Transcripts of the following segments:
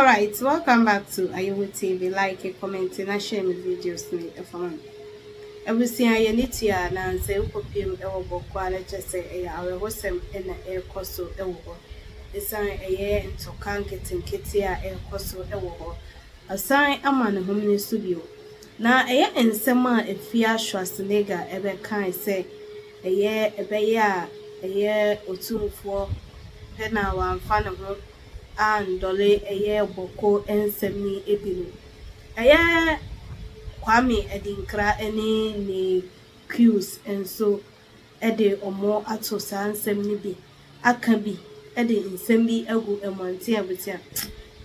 All right, welcome back to Ayewo TV. Like, comment, and share my videos. Everything I need to announce, I will copy our book while I just say, I was in a air costo. It's a year into can't get in Kitty air costo. A sign a man home in studio. Now, a year and summer a fear Schwarzenegger ever kind say a year, a year or two for then our fan of and Dolly a year boko and 70 ebino. A year Kwame Adinkrah&Crews and so Ede or more at so san 70 be. I can be Ede in Sembi Ego and Montia with ya.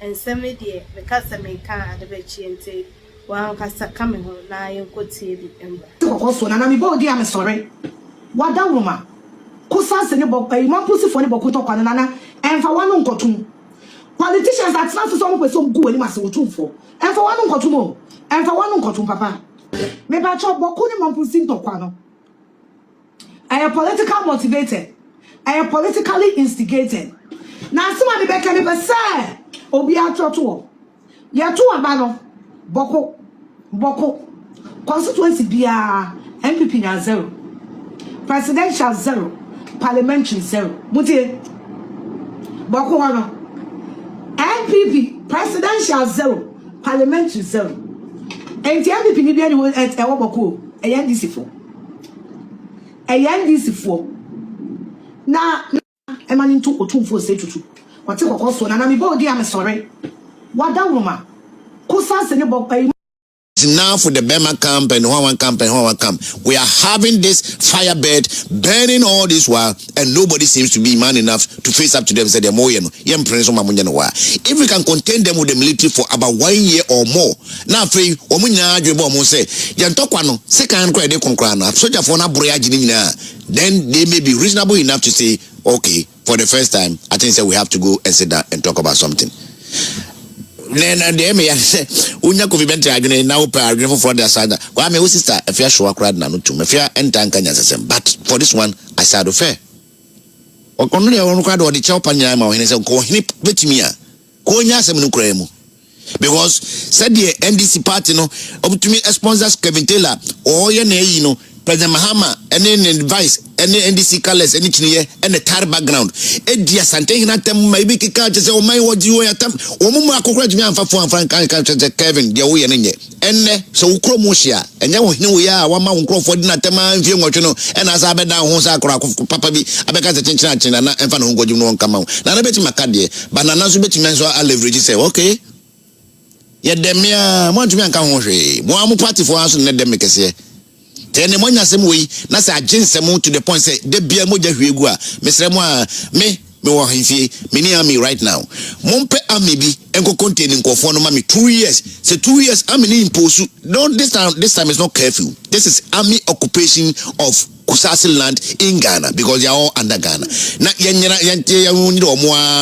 And 70 dear, because I may can't at the betchy and say, well, Cassa coming home now you could see the ember. Also, and I'm body, I'm sorry. What that woman? Kusas and about a man pussy for the Bokuto Kanana and for one uncle two. Politicians that not some with some good must Otumfour. And for one uncle two more. And for one uncle two papa. Maybe I chop Bokuni Mampusin Tokwano. I am politically motivated. I am politically instigated. Now, somebody back and never say, Obia Chotuo. Ya two abano. Boko. Constituency BR. MPP na 0. Presidential 0. Parliamentary 0. Mutie. Boko wano. MPP. Presidential 0. Parliamentary 0. And the MPP ni biya ni ewo boko. Eyan DC 4. Na ema ni ntu Otumfour say tutu. Wate kokoso na mi body am sorry. Wada woman. Kusa se ne boko now for the Bema camp and one camp, we are having this firebird burning all this while, and nobody seems to be man enough to face up to them. Say they're more, if we can contain them with the military for about 1 year or more, now free say second then they may be reasonable enough to say, okay, for the first time, I think we have to go and sit down and talk about something. Nena de me say unya ko vivente adwene na wo pa adwene for the side kwa me wo sister Afia show crowd na no to me Afia entanka nya sesem, but for this one I said fair okono le won kwado de chew panya ma wo hene se ko hene betimi a ko nya asem no kura mu because said the NDC party no obtumi sponsors Kevin Taylor or ye na yi no President Mahama any advice any NDC colors any chiniye and the tar background edia sante hina tem maybe kika je say o mai wodi wo yatam o mumu akokora jimi amfa fo amfa kan Kevin de wo ye nenye enne so ukro mu hia enye wo hine wo ya wa ma wo krofo di na tem amfie nwotwe no e na sa beda ho sa akora papa bi abeka se chinchina na emfa no ngojim no nkama wo na beti makade banana so beti menso a leverage say okay ye demia mo ntumi anka ho hwe mo amu party for aso ne dem kese tene mo nyasem we na say aginsem to the point say de bia mo jahwegu a mesre mo a me wo hanfie me ni ami right now mompe ami bi enko containing nkofo no ma me 2 years say 2 years ami ni impose no this time is not curfew, this is army occupation of Kusasi land in Ghana because they are all under Ghana. Na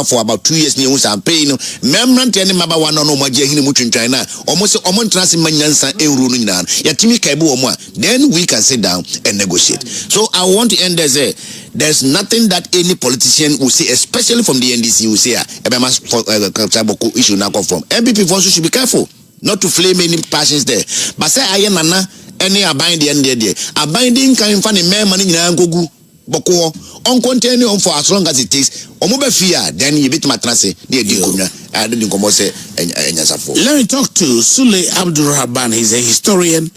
for about 2 years ni usa pay no memrant any maba one no mo je hini mutu China almost trans manyansa euro no nyina yatimi kaibu omo a then we can sit down and negotiate. So I want to end there. There's nothing that any politician will say, especially from the NDC, will say issue now come from MPP also should be careful not to flame any passions there. But say I am any abiding and there. Abiding can find a man money in Gogu Boko on continue on for as long as it takes. Omobe fear, then you bit matrase near the I didn't come say. Let me talk to Sule Abdul Rahman. He's a historian.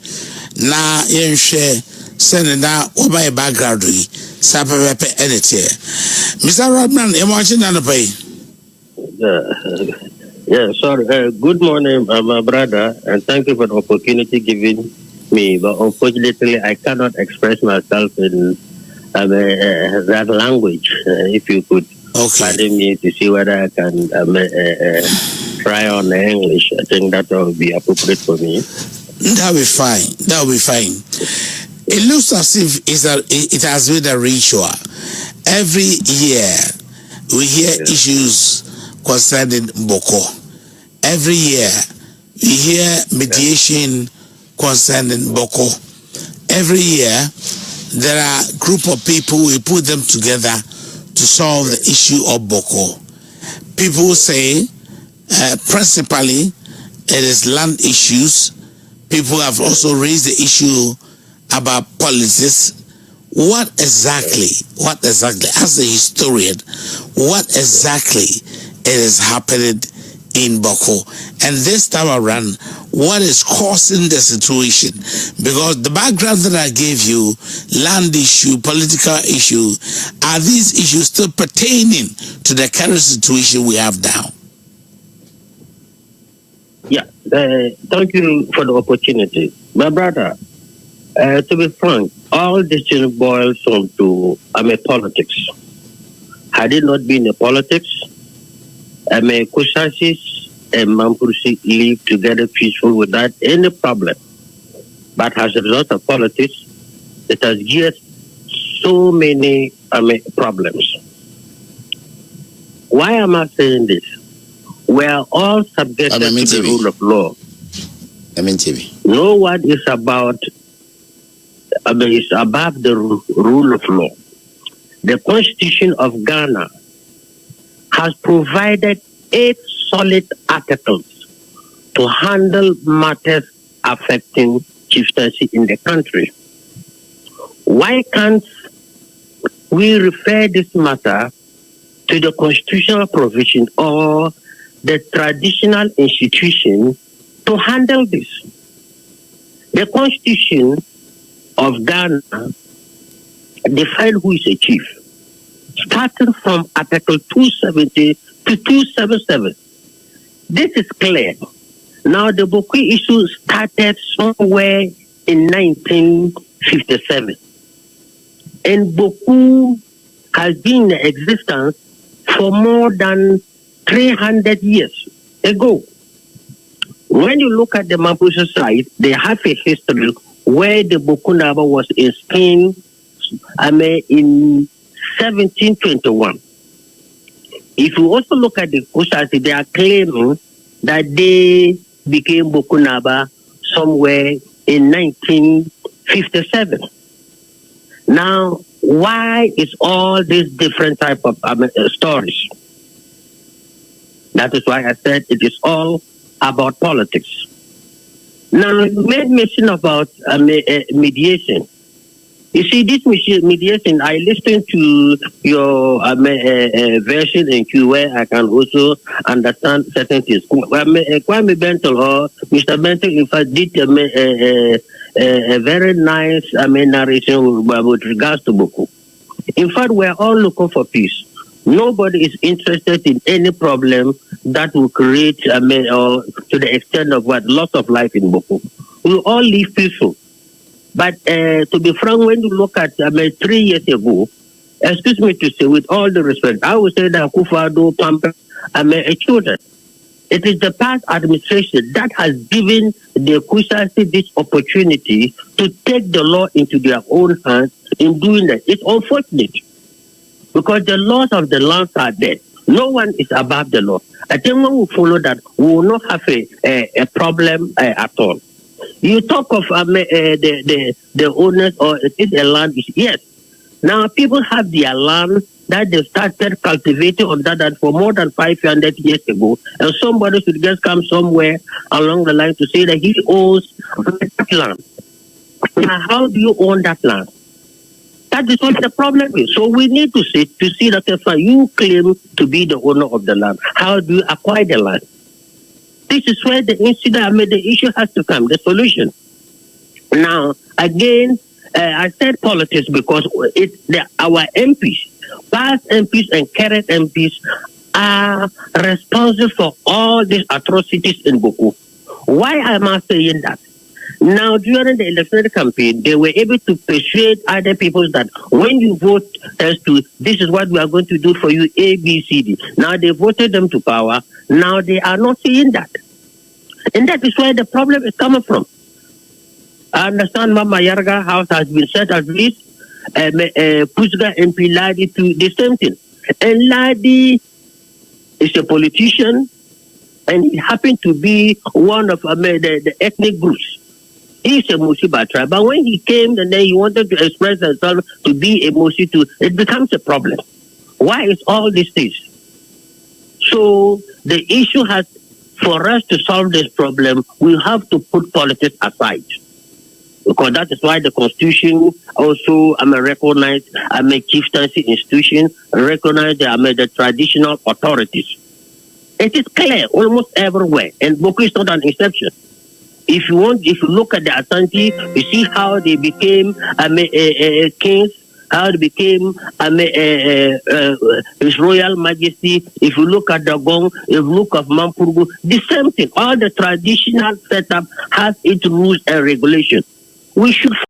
Na share Senator Oba background. Sapape edit. Mr. Rahman, I'm watching on the pay. Yeah, sorry. Good morning, my brother, and thank you for the opportunity given me. But unfortunately, I cannot express myself in that language. If you could pardon me to see whether I can try on English, I think that will be appropriate for me. That'll be fine. That'll be fine. It looks as if it has been a ritual. Every year, we hear issues concerning Boko. Every year, we hear mediation concerning Boko. Every year, there are a group of people, we put them together to solve the issue of Boko. People say Principally, it is land issues. People have also raised the issue about politics. What exactly, as a historian, what exactly is happening in Boko? And this time around, what is causing the situation? Because the background that I gave you, land issue, political issue, are these issues still pertaining to the current situation we have now? Yeah, thank you for the opportunity. My brother, to be frank, all this thing boils down to politics. Had it not been a politics, Kusasis and Mampursi live together peaceful without any problem. But as a result of politics, it has given so many problems. Why am I saying this? We are all subjected to the rule of law. No one is above the rule of law. The Constitution of Ghana has provided 8 solid articles to handle matters affecting chieftaincy in the country. Why can't we refer this matter to the constitutional provision or the traditional institution to handle this? The Constitution of Ghana defines who is a chief, starting from Article 270 to 277. This is clear. Now, the Bokwe issue started somewhere in 1957. And Boku has been in existence for more than 300 years ago. When you look at the Mapuche side, they have a history where the Bokunaba was installed in 1721. If you also look at the Kusasi, they are claiming that they became Bokunaba somewhere in 1957. Now, why is all these different type of stories? That is why I said it is all about politics. Now, you made mention about mediation. You see, this mediation, I listened to your version in Q where I can also understand certain things. Kwame Bentel or Mr. Bentel, in fact, did a very nice narration with regards to Boko. In fact, we're all looking for peace. Nobody is interested in any problem that will create, or to the extent of loss of life in Boko. We all live peaceful. But to be frank, when you look at 3 years ago, excuse me to say, with all the respect, I would say that Kufado pampered children. It is the past administration that has given the Kusasi this opportunity to take the law into their own hands in doing that. It's unfortunate because the laws of the land are there. No one is above the law. I think when we follow that, we will not have a problem at all. You talk of the owners or is it a land? Yes. Now people have their land that they started cultivating on that for more than 500 years ago, and somebody should just come somewhere along the line to say that he owns that land. Now, how do you own that land? That is what the problem is. So we need to see that if you claim to be the owner of the land, how do you acquire the land? This is where the incident, the issue has to come, the solution. Now, again, I said politics because our MPs, past MPs and current MPs are responsible for all these atrocities in Boko. Why am I saying that? Now, during the electoral campaign, they were able to persuade other people that when you vote as to this is what we are going to do for you, A, B, C, D. Now, they voted them to power. Now, they are not saying that. And that is where the problem is coming from. I understand Mama Yarga house has been set at least. Pusga MP Ladi to the same thing. And Ladi is a politician and he happened to be one of the ethnic groups. He's a Musiba tribe. But when he came and then he wanted to express himself to be a Musi too, it becomes a problem. Why is all these things? So the issue has for us to solve this problem, we have to put politics aside. Because that is why the Constitution also recognize chieftaincy institution, recognize the traditional authorities. It is clear almost everywhere, and Boko is not an exception. If you look at the Asante, you see how they became kings, how they became His Royal Majesty. If you look at the Gong, if you look at Mampurgu, the same thing. All the traditional setup has its rules and regulations. We should